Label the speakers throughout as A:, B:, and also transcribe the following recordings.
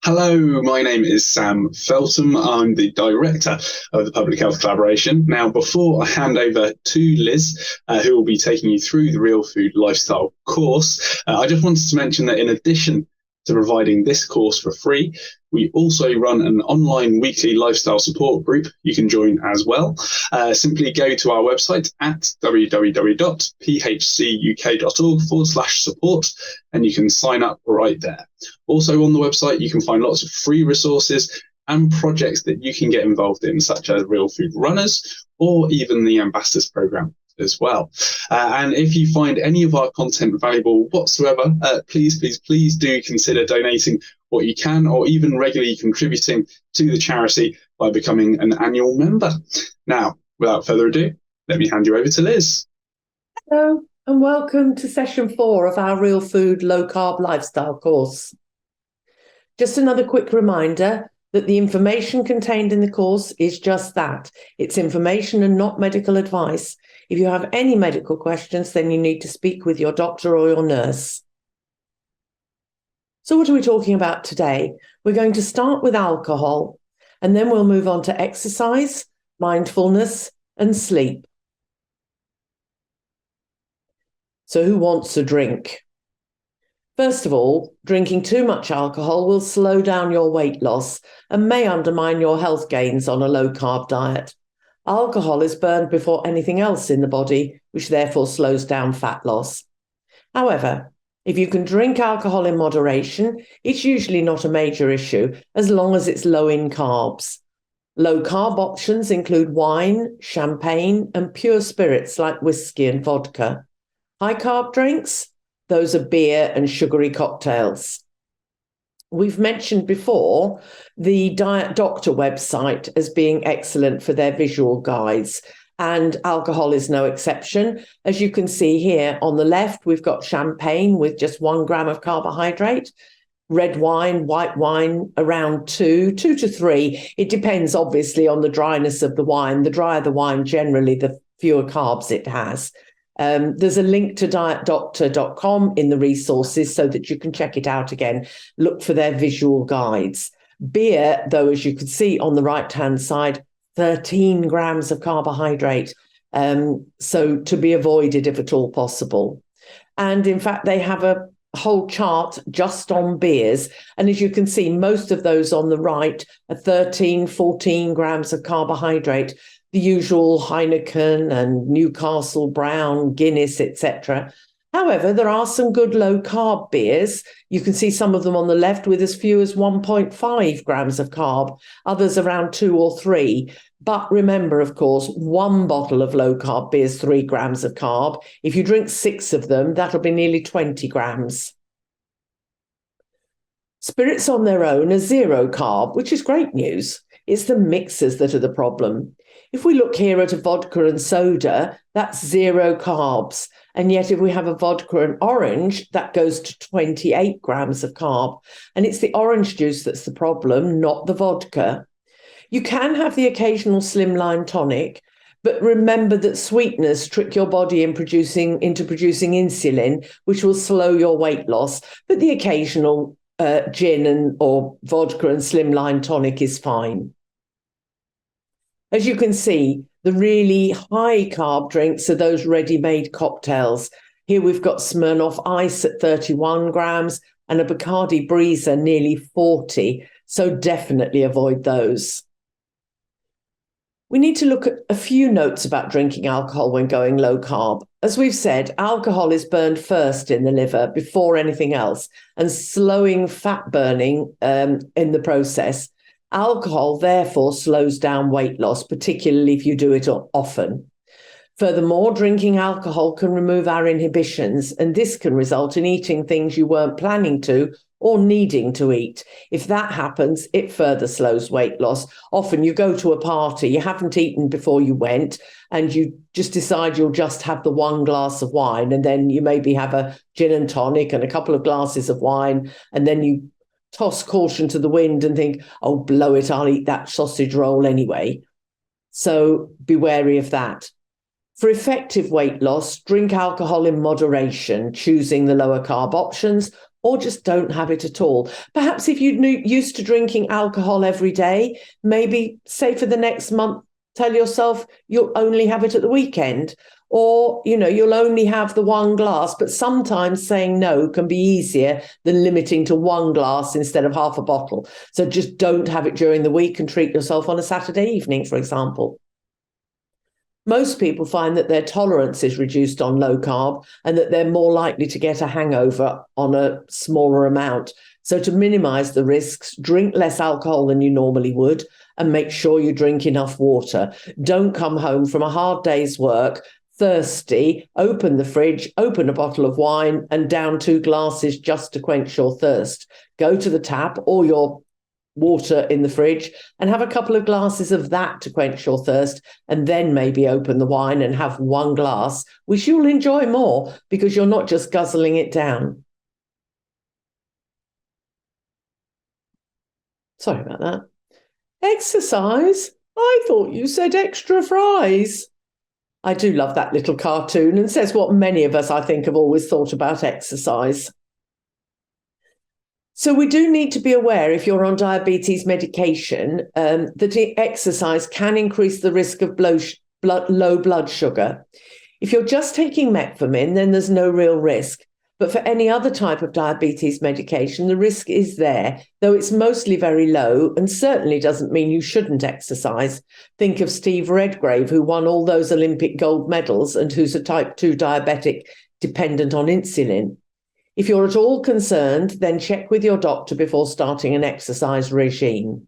A: Hello, my name is Sam Feltham. I'm the director of the Public Health Collaboration. Now, before I hand over to Liz, who will be taking you through the Real Food Lifestyle course, I just wanted to mention that in addition to providing this course for free, we also run an online weekly lifestyle support group you can join as well. Simply go to our website at www.phcuk.org/support and you can sign up right there. Also on the website, you can find lots of free resources and projects that you can get involved in, such as Real Food Runners or even the Ambassadors Programme as well. And if you find any of our content valuable whatsoever, please do consider donating what you can, or even regularly contributing to the charity by becoming an annual member. Now, without further ado, let me hand you over to Liz.
B: Hello, and welcome to session 4 of our Real Food Low Carb Lifestyle course. Just another quick reminder that the information contained in the course is just that. It's information and not medical advice. If you have any medical questions, then you need to speak with your doctor or your nurse. So what are we talking about today? We're going to start with alcohol, and then we'll move on to exercise, mindfulness, and sleep. So who wants a drink? First of all, drinking too much alcohol will slow down your weight loss and may undermine your health gains on a low-carb diet. Alcohol is burned before anything else in the body, which therefore slows down fat loss. However, if you can drink alcohol in moderation, it's usually not a major issue as long as it's low in carbs. Low-carb options include wine, champagne, and pure spirits like whiskey and vodka. High-carb drinks? Those are beer and sugary cocktails. We've mentioned before the Diet Doctor website as being excellent for their visual guides, and alcohol is no exception. As you can see here on the left, we've got champagne with just 1 gram of carbohydrate, red wine, white wine around 2 to 3. It depends obviously on the dryness of the wine. The drier the wine, generally, the fewer carbs it has. There's a link to dietdoctor.com in the resources so that you can check it out again. Look for their visual guides. Beer, though, as you can see on the right-hand side, 13 grams of carbohydrate, so to be avoided if at all possible. And in fact, they have a whole chart just on beers. And as you can see, most of those on the right are 13, 14 grams of carbohydrate. The usual Heineken and Newcastle Brown, Guinness, etc. However, there are some good low-carb beers. You can see some of them on the left with as few as 1.5 grams of carb, others around 2 or 3. But remember, of course, 1 bottle of low-carb beer is 3 grams of carb. If you drink 6 of them, that'll be nearly 20 grams. Spirits on their own are 0 carb, which is great news. It's the mixers that are the problem. If we look here at a vodka and soda, that's 0 carbs. And yet if we have a vodka and orange, that goes to 28 grams of carb. And it's the orange juice that's the problem, not the vodka. You can have the occasional slimline tonic, but remember that sweeteners trick your body into producing insulin, which will slow your weight loss. But the occasional gin or vodka and slimline tonic is fine. As you can see, the really high carb drinks are those ready-made cocktails. Here we've got Smirnoff Ice at 31 grams and a Bacardi Breezer nearly 40, so definitely avoid those. We need to look at a few notes about drinking alcohol when going low carb. As we've said, alcohol is burned first in the liver before anything else, and slowing fat burning in the process. Alcohol, therefore, slows down weight loss, particularly if you do it often. Furthermore, drinking alcohol can remove our inhibitions, and this can result in eating things you weren't planning to or needing to eat. If that happens, it further slows weight loss. Often you go to a party, you haven't eaten before you went, and you just decide you'll just have the 1 glass of wine, and then you maybe have a gin and tonic and a couple of glasses of wine, and then you toss caution to the wind and think, oh, blow it, I'll eat that sausage roll anyway. So be wary of that. For effective weight loss, drink alcohol in moderation, choosing the lower carb options, or just don't have it at all. Perhaps if you're used to drinking alcohol every day, maybe say for the next month, tell yourself you'll only have it at the weekend, or you'll only have the one glass. But sometimes saying no can be easier than limiting to one glass instead of half a bottle. So just don't have it during the week and treat yourself on a Saturday evening, for example. Most people find that their tolerance is reduced on low carb and that they're more likely to get a hangover on a smaller amount. So to minimize the risks, drink less alcohol than you normally would and make sure you drink enough water. Don't come home from a hard day's work thirsty, open the fridge, open a bottle of wine and down 2 glasses just to quench your thirst. Go to the tap or your water in the fridge and have a couple of glasses of that to quench your thirst, and then maybe open the wine and have 1 glass, which you'll enjoy more because you're not just guzzling it down. Sorry about that. Exercise? I thought you said extra fries. I do love that little cartoon and says what many of us, I think, have always thought about exercise. So we do need to be aware, if you're on diabetes medication, that exercise can increase the risk of low blood sugar. If you're just taking metformin, then there's no real risk. But for any other type of diabetes medication, the risk is there, though it's mostly very low and certainly doesn't mean you shouldn't exercise. Think of Steve Redgrave, who won all those Olympic gold medals and who's a type 2 diabetic dependent on insulin. If you're at all concerned, then check with your doctor before starting an exercise regime.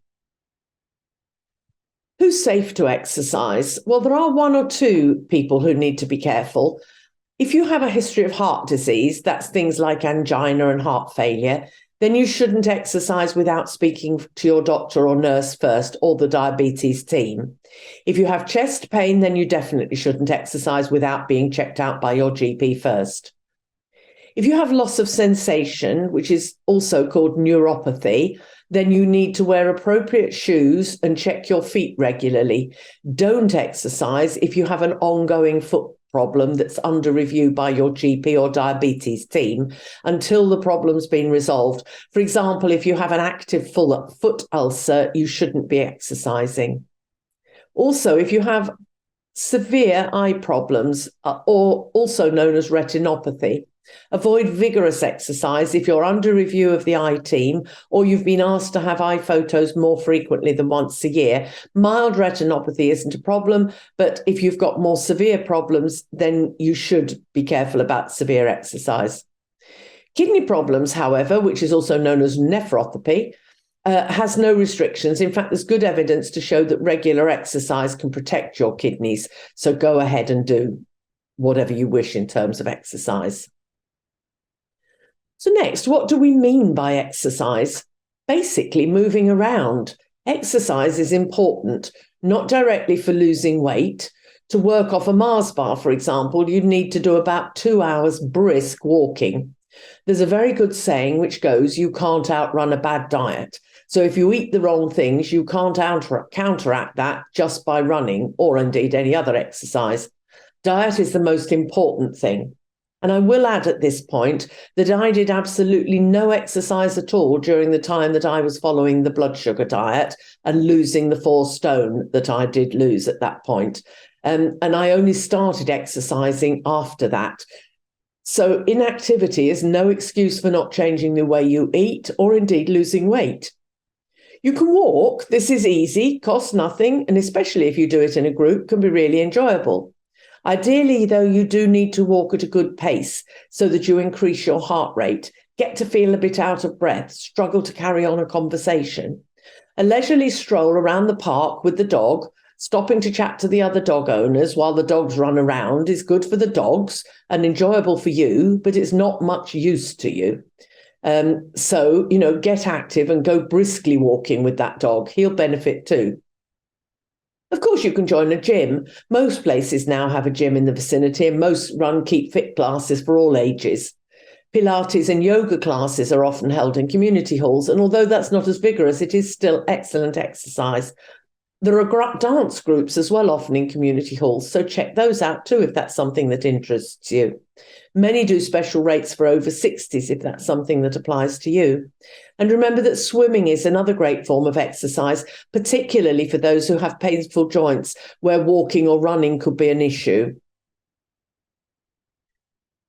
B: Who's safe to exercise? Well, there are 1 or 2 people who need to be careful. If you have a history of heart disease, that's things like angina and heart failure, then you shouldn't exercise without speaking to your doctor or nurse first, or the diabetes team. If you have chest pain, then you definitely shouldn't exercise without being checked out by your GP first. If you have loss of sensation, which is also called neuropathy, then you need to wear appropriate shoes and check your feet regularly. Don't exercise if you have an ongoing foot problem that's under review by your GP or diabetes team until the problem's been resolved. For example, if you have an active foot ulcer, you shouldn't be exercising. Also, if you have severe eye problems, or also known as retinopathy, avoid vigorous exercise if you're under review of the eye team or you've been asked to have eye photos more frequently than once a year. Mild retinopathy isn't a problem, but if you've got more severe problems, then you should be careful about severe exercise. Kidney problems, however, which is also known as nephropathy, has no restrictions. In fact, there's good evidence to show that regular exercise can protect your kidneys. So go ahead and do whatever you wish in terms of exercise. So next, what do we mean by exercise? Basically, moving around. Exercise is important, not directly for losing weight. To work off a Mars bar, for example, you'd need to do about 2 hours brisk walking. There's a very good saying which goes, you can't outrun a bad diet. So if you eat the wrong things, you can't counteract that just by running or indeed any other exercise. Diet is the most important thing. And I will add at this point that I did absolutely no exercise at all during the time that I was following the blood sugar diet and losing the 4 stone that I did lose at that point. And I only started exercising after that. So inactivity is no excuse for not changing the way you eat or indeed losing weight. You can walk. This is easy, costs nothing, and especially if you do it in a group, can be really enjoyable. Ideally, though, you do need to walk at a good pace so that you increase your heart rate, get to feel a bit out of breath, struggle to carry on a conversation. A leisurely stroll around the park with the dog, stopping to chat to the other dog owners while the dogs run around, is good for the dogs and enjoyable for you, but it's not much use to you. So, get active and go briskly walking with that dog. He'll benefit too. Of course, you can join a gym. Most places now have a gym in the vicinity, and most run Keep Fit classes for all ages. Pilates and yoga classes are often held in community halls, and although that's not as vigorous, it is still excellent exercise. There are dance groups as well, often in community halls, so check those out too if that's something that interests you. Many do special rates for over 60s if that's something that applies to you. And remember that swimming is another great form of exercise, particularly for those who have painful joints where walking or running could be an issue.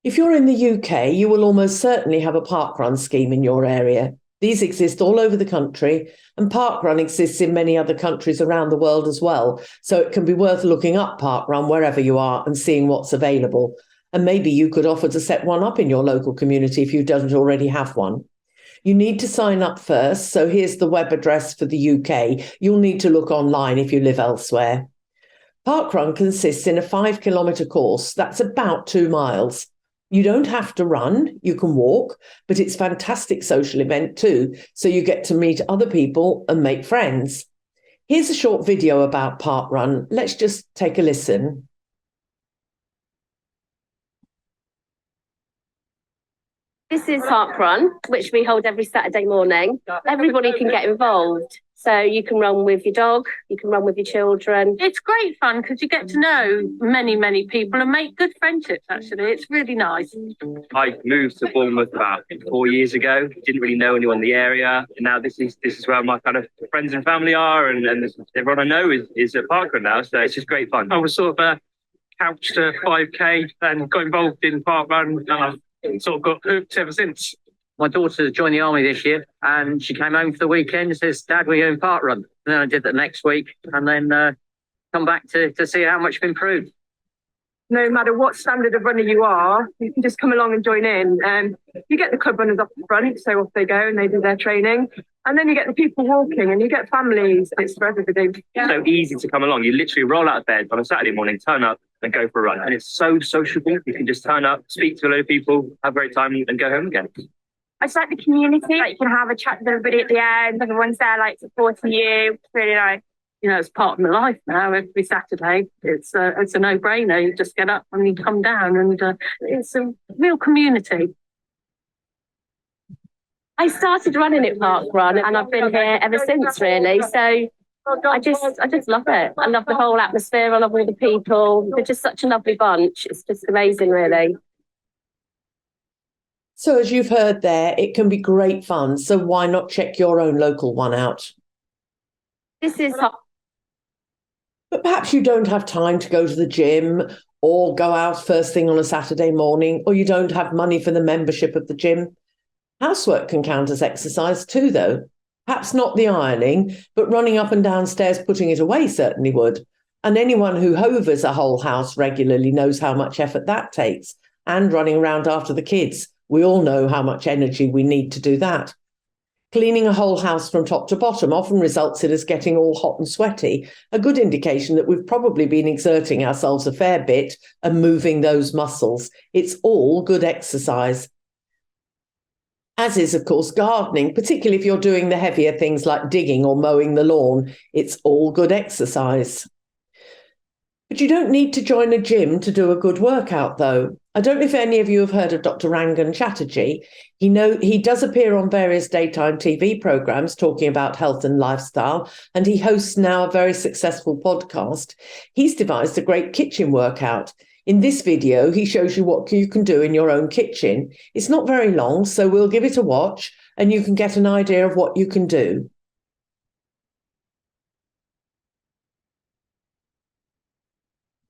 B: If you're in the UK, you will almost certainly have a parkrun scheme in your area. These exist all over the country, and parkrun exists in many other countries around the world as well, so it can be worth looking up parkrun wherever you are and seeing what's available. And maybe you could offer to set one up in your local community if you don't already have one. You need to sign up first, so here's the web address for the UK. You'll need to look online if you live elsewhere. Parkrun consists in a 5-kilometre course, that's about 2 miles. You don't have to run, you can walk, but it's a fantastic social event too, so you get to meet other people and make friends. Here's a short video about parkrun. Let's just take a listen.
C: This is Parkrun, which we hold every Saturday morning. Everybody can get involved. So you can run with your dog, you can run with your children.
D: It's great fun because you get to know many, many people and make good friendships, actually. It's really nice.
E: I moved to Bournemouth about 4 years ago. Didn't really know anyone in the area. And now this is where my kind of friends and family are. And everyone I know is at Parkrun now. So it's just great fun.
F: I was sort of couched to 5K and got involved in parkrun and I've sort of got hooked ever since.
G: My daughter joined the army this year and she came home for the weekend and says, Dad, we're going parkrun. And then I did that next week and then come back to see how much I've improved.
H: No matter what standard of runner you are, you can just come along and join in. You get the club runners up the front, so off they go and they do their training. And then you get the people walking and you get families. It's for everybody.
E: It's so easy to come along. You literally roll out of bed on a Saturday morning, turn up and go for a run. And it's so sociable. You can just turn up, speak to a load of people, have a great time and go home again.
I: I just like the community. Like you can have a chat with everybody at the end. Everyone's there, like supporting you. It's really nice.
D: You know, it's part of my life now. Every Saturday, it's a no-brainer. You just get up and you come down, and it's a real community.
C: I started running at Parkrun, and I've been here ever since, really. So I just love it. I love the whole atmosphere. I love all the people. They're just such a lovely bunch. It's just amazing, really.
B: So as you've heard there, it can be great fun. So why not check your own local one out?
C: This is
B: But perhaps you don't have time to go to the gym or go out first thing on a Saturday morning, or you don't have money for the membership of the gym. Housework can count as exercise too, though. Perhaps not the ironing, but running up and down stairs putting it away certainly would. And anyone who hovers a whole house regularly knows how much effort that takes. And running around after the kids. We all know how much energy we need to do that. Cleaning a whole house from top to bottom often results in us getting all hot and sweaty, a good indication that we've probably been exerting ourselves a fair bit and moving those muscles. It's all good exercise. As is, of course, gardening, particularly if you're doing the heavier things like digging or mowing the lawn. It's all good exercise. But you don't need to join a gym to do a good workout, though. I don't know if any of you have heard of Dr. Rangan Chatterjee. He does appear on various daytime TV programs talking about health and lifestyle, and he hosts now a very successful podcast. He's devised a great kitchen workout. In this video, he shows you what you can do in your own kitchen. It's not very long, so we'll give it a watch, and you can get an idea of what you can do.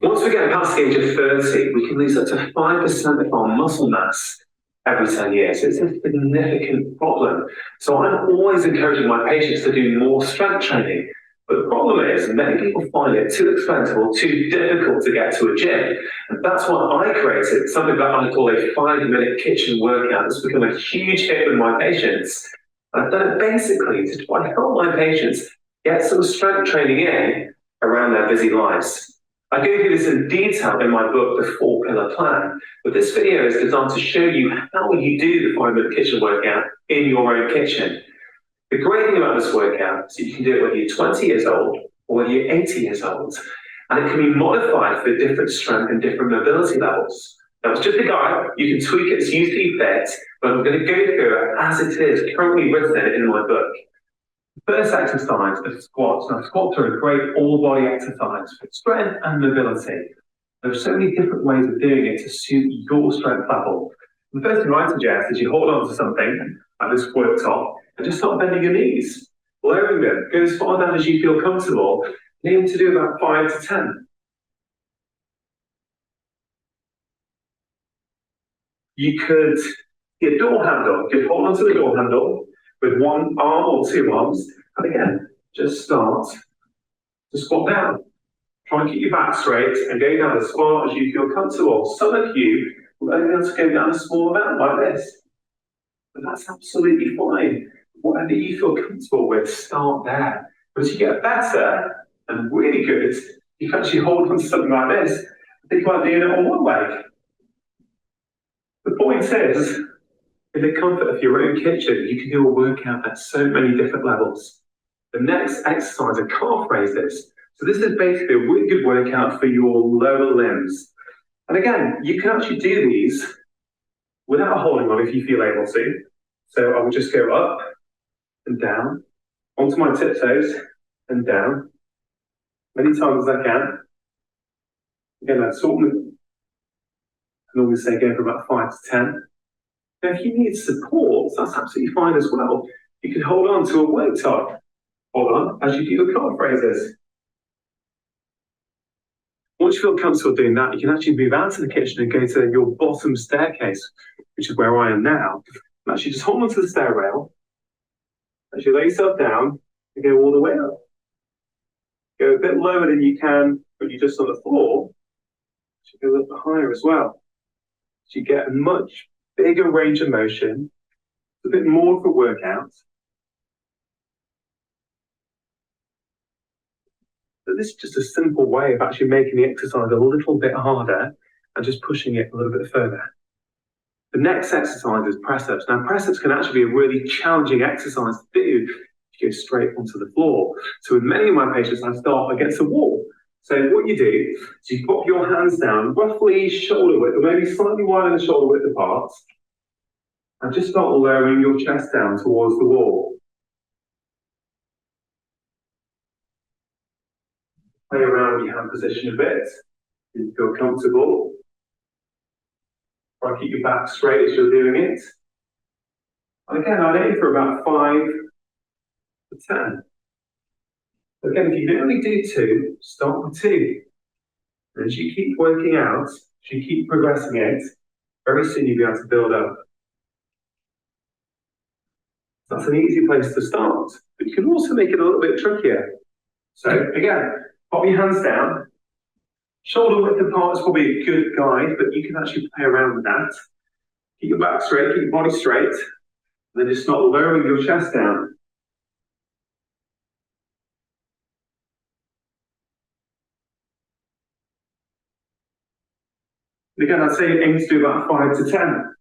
J: Once we get past the age of 30, we can lose up to 5% of our muscle mass every 10 years. It's a significant problem. So I'm always encouraging my patients to do more strength training. But the problem is, many people find it too expensive or too difficult to get to a gym. And that's why I created something that I call a 5-minute kitchen workout. It's become a huge hit with my patients. I've done it basically to try to help my patients get some strength training in around their busy lives. I go through this in detail in my book, The 4-Pillar Plan, but this video is designed to show you how you do the 5-minute kitchen workout in your own kitchen. The great thing about this workout is that you can do it whether you're 20 years old or whether you're 80 years old, and it can be modified for different strength and different mobility levels. Now, it's just a guide. You can tweak it to you see fit, but I'm going to go through it as it is currently written in my book. First exercise is squats. Now, squats are a great all-body exercise for strength and mobility. There are so many different ways of doing it to suit your strength level. The first thing I suggest is you hold on to something like this worktop and just start bending your knees, lowering them. Go as far down as you feel comfortable. Aim to do about 5 to 10. You could get a door handle. You could hold onto the door handle with one arm or two arms. And again, just start to squat down. Try and keep your back straight and go down as far as you feel comfortable. Some of you will only be able to go down a small amount like this. But that's absolutely fine. Whatever you feel comfortable with, start there. But as you get better and really good, you can actually hold on to something like this. Think about doing it on one leg. The point is, in the comfort of your own kitchen, you can do a workout at so many different levels. The next exercise are calf raises. So this is basically a really good workout for your lower limbs. And again, you can actually do these without holding on if you feel able to. So I will just go up and down, onto my tiptoes and down, many times as I can. Again, I normally say go for about 5 to 10. Now, if you need support, that's absolutely fine as well. You can hold on to a worktop. Hold on as you do your calf raises. Once you feel comfortable doing that, you can actually move out of the kitchen and go to your bottom staircase, which is where I am now. And actually just hold on to the stair rail. Actually lay yourself down and go all the way up. Go a bit lower than you can when you're just on the floor. Actually go a little bit higher as well. So you get a much bigger range of motion, a bit more of a workout. But this is just a simple way of actually making the exercise a little bit harder and just pushing it a little bit further. The next exercise is press-ups. Now, press-ups can actually be a really challenging exercise to do if you go straight onto the floor. So with many of my patients, I start against the wall. So what you do is you pop your hands down roughly shoulder width, or maybe slightly wider than shoulder width apart, and just start lowering your chest down towards the wall. Play around with your hand position a bit. If you feel comfortable. Try and keep your back straight as you're doing it. And again, I'd aim for about 5 to 10. Again, if you can only do 2, start with 2. And as you keep working out, as you keep progressing it, very soon you'll be able to build up. That's an easy place to start, but you can also make it a little bit trickier. So again, pop your hands down. Shoulder width apart is probably a good guide, but you can actually play around with that. Keep your back straight, keep your body straight, and then just start lowering your chest down. And again, I'd say aim to do about 5 to 10.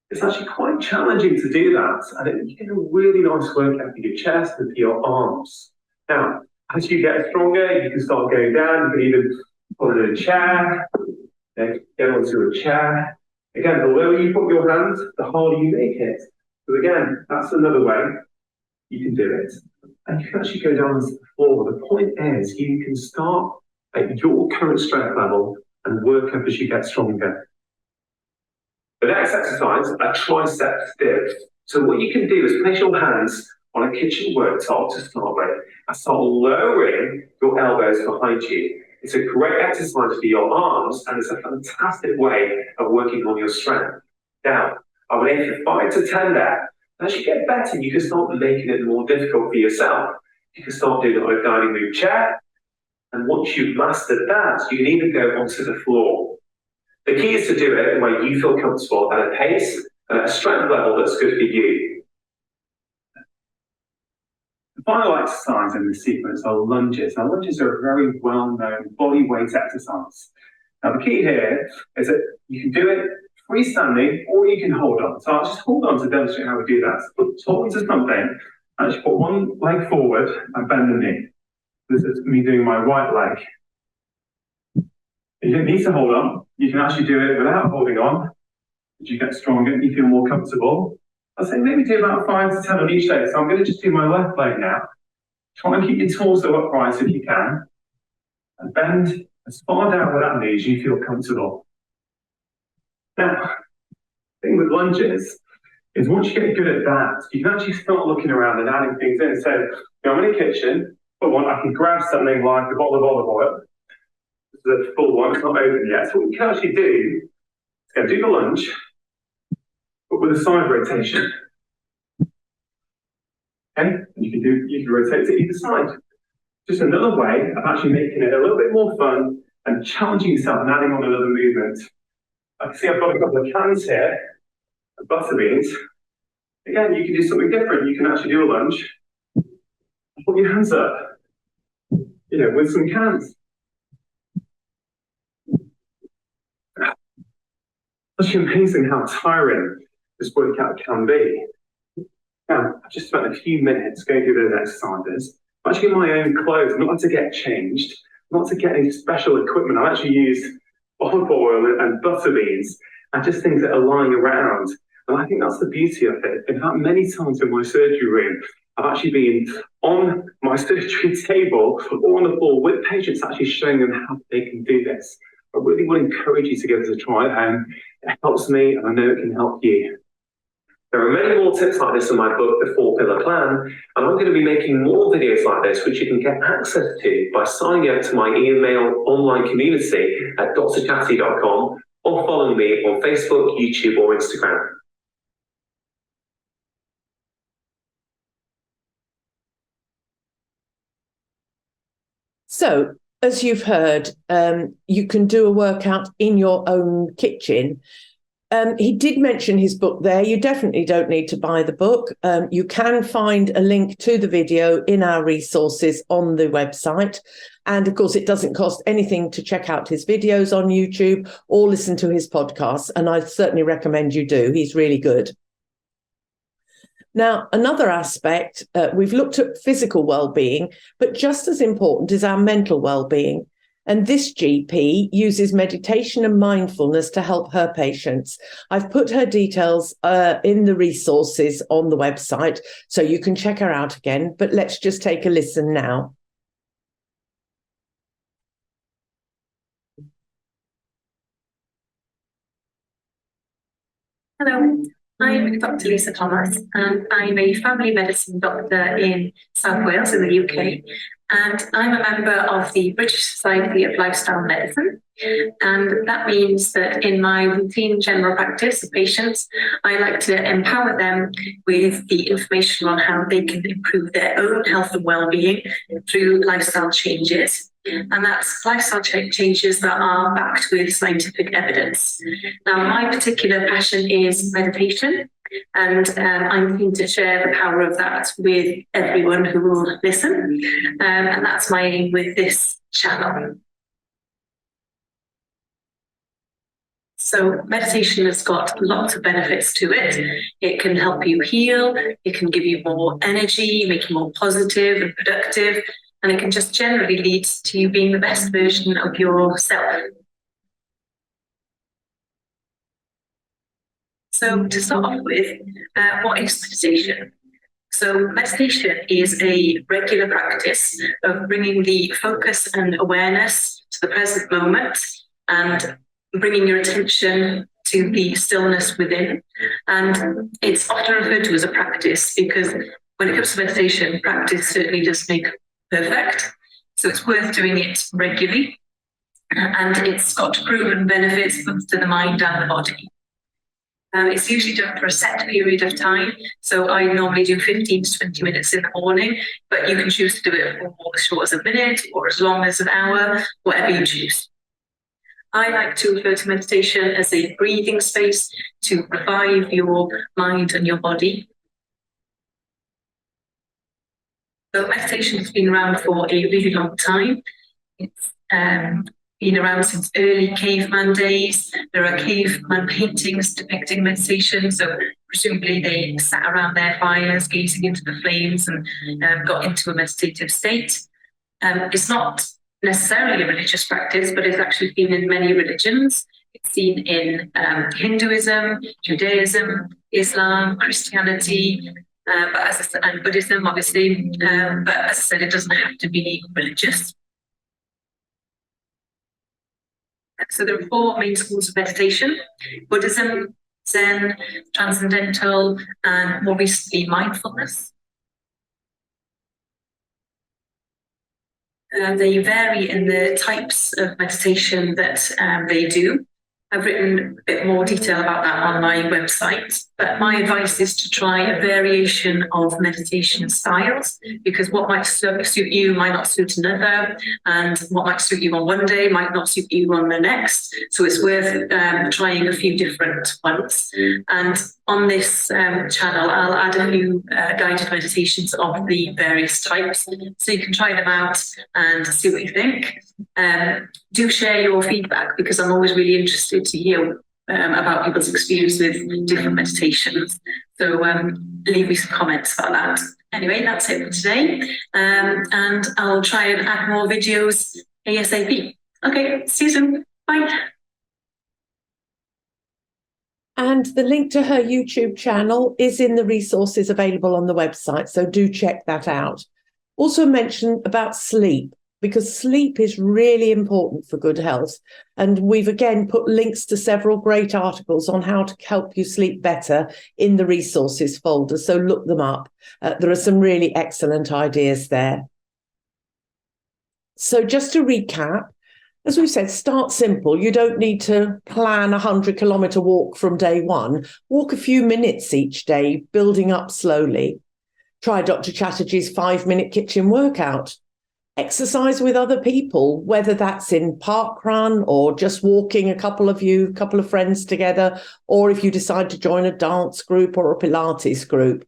J: It's actually quite challenging to do that, and you get a really nice workout for your chest and for your arms. Now, as you get stronger, you can start going down. You can even put in a chair, then get onto a chair. Again, the lower you put your hands, the harder you make it. So again, that's another way you can do it. And you can actually go down to the floor. The point is, you can start at your current strength level and work up as you get stronger. The next exercise are tricep dips. So what you can do is place your hands on a kitchen worktop to start with and start lowering your elbows behind you. It's a great exercise for your arms and it's a fantastic way of working on your strength. Now, I would aim for 5 to 10 there. As you get better, you can start making it more difficult for yourself. You can start doing it on a dining room chair. And once you've mastered that, you can even go onto the floor. The key is to do it where you feel comfortable at a pace and at a strength level that's good for you. The final exercise in this sequence are lunges. Now, lunges are a very well-known body weight exercise. Now, the key here is that you can do it freestanding or you can hold on. So I'll just hold on to demonstrate how we do that. So hold on to something and just put one leg forward and bend the knee. This is me doing my right leg. You don't need to hold on. You can actually do it without holding on. As you get stronger, you feel more comfortable. I'll say maybe do about 5 to 10 on each leg. So I'm going to just do my left leg now. Try and keep your torso upright if you can, and bend as far down with that knee as you feel comfortable. Now, the thing with lunges is once you get good at that, you can actually start looking around and adding things in. So, I'm in the kitchen, but I can grab something like a bottle of olive oil. This is a full one, it's not open yet. So what you can actually do is go do the lunge, but with a side rotation. Okay, and you can rotate to either side. Just another way of actually making it a little bit more fun and challenging yourself and adding on another movement. I can see I've got a couple of cans here, butter beans. Again, you can do something different. You can actually do a lunge, put your hands up, with some cans. It's actually amazing how tiring this workout can be. Now, I've just spent a few minutes going through those exercises. I'm actually in my own clothes, not to get changed, not to get any special equipment. I actually use olive oil and butter beans and just things that are lying around. And I think that's the beauty of it. In fact, many times in my surgery room, I've actually been on my surgery table or on the floor with patients actually showing them how they can do this. I really would encourage you to give this a try at home. It helps me, and I know it can help you. There are many more tips like this in my book, The 4-Pillar Plan, and I'm going to be making more videos like this, which you can get access to by signing up to my email online community at drchatty.com or following me on Facebook, YouTube, or Instagram.
B: So, as you've heard, you can do a workout in your own kitchen. He did mention his book there. You definitely don't need to buy the book. You can find a link to the video in our resources on the website. And of course, it doesn't cost anything to check out his videos on YouTube or listen to his podcasts. And I certainly recommend you do. He's really good. Now, another aspect, we've looked at physical well-being, but just as important is our mental well-being. And this GP uses meditation and mindfulness to help her patients. I've put her details in the resources on the website, so you can check her out again. But let's just take a listen now.
K: Hello, I'm Dr. Lisa Thomas, and I'm a family medicine doctor in South Wales in the UK. And I'm a member of the British Society of Lifestyle Medicine. And that means that in my routine general practice of patients, I like to empower them with the information on how they can improve their own health and well-being through lifestyle changes. And that's lifestyle changes that are backed with scientific evidence. Now, my particular passion is meditation. And I'm keen to share the power of that with everyone who will listen. And that's my aim with this channel. So meditation has got lots of benefits to it. It can help you heal. It can give you more energy, make you more positive and productive. And it can just generally lead to you being the best version of yourself. So to start off with, what is meditation? So meditation is a regular practice of bringing the focus and awareness to the present moment and bringing your attention to the stillness within. And it's often referred to as a practice because when it comes to meditation, practice certainly does make perfect. So it's worth doing it regularly. And it's got proven benefits both to the mind and the body. It's usually done for a set period of time. So I normally do 15 to 20 minutes in the morning, but you can choose to do it for as short as a minute or as long as an hour, whatever you choose. I like to refer to meditation as a breathing space to revive your mind and your body. So meditation has been around for a really long time. It's been around since early caveman days. There are caveman paintings depicting meditation, so presumably they sat around their fires gazing into the flames and got into a meditative state. It's not necessarily a religious practice, but it's actually been in many religions. It's seen in Hinduism, Judaism, Islam, Christianity, but as I said, and Buddhism, obviously. But as I said, it doesn't have to be religious. So there are 4 main schools of meditation: Buddhism, Zen, Transcendental, and more recently, mindfulness. They vary in the types of meditation that they do. I've written a bit more detail about that on my website, but my advice is to try a variation of meditation styles, because what might suit you might not suit another, and what might suit you on one day might not suit you on the next. So it's worth trying a few different ones. And on this channel, I'll add a few guided meditations of the various types, so you can try them out and see what you think. Do share your feedback, because I'm always really interested to hear about people's experience with different meditations. So leave me some comments about that. Anyway, that's it for today. And I'll try and add more videos ASAP. Okay, see you soon. Bye.
B: And the link to her YouTube channel is in the resources available on the website, so do check that out. Also mention about sleep, because sleep is really important for good health. And we've again put links to several great articles on how to help you sleep better in the resources folder, so look them up. There are some really excellent ideas there. So just to recap, as we've said, start simple. You don't need to plan a 100-kilometre walk from day one. Walk a few minutes each day, building up slowly. Try Dr. Chatterjee's 5-minute kitchen workout. Exercise with other people, whether that's in park run or just walking a couple of friends together, or if you decide to join a dance group or a Pilates group.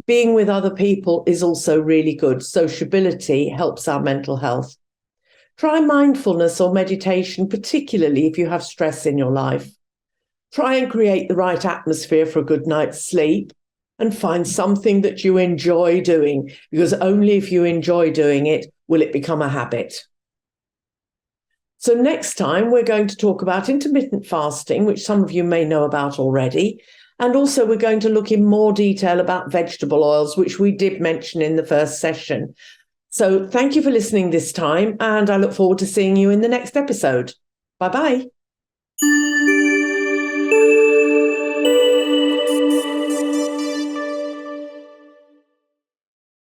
B: Being with other people is also really good. Sociability helps our mental health. Try mindfulness or meditation, particularly if you have stress in your life. Try and create the right atmosphere for a good night's sleep, and find something that you enjoy doing, because only if you enjoy doing it will it become a habit. So next time we're going to talk about intermittent fasting, which some of you may know about already. And also we're going to look in more detail about vegetable oils, which we did mention in the first session. So thank you for listening this time, and I look forward to seeing you in the next episode. Bye-bye.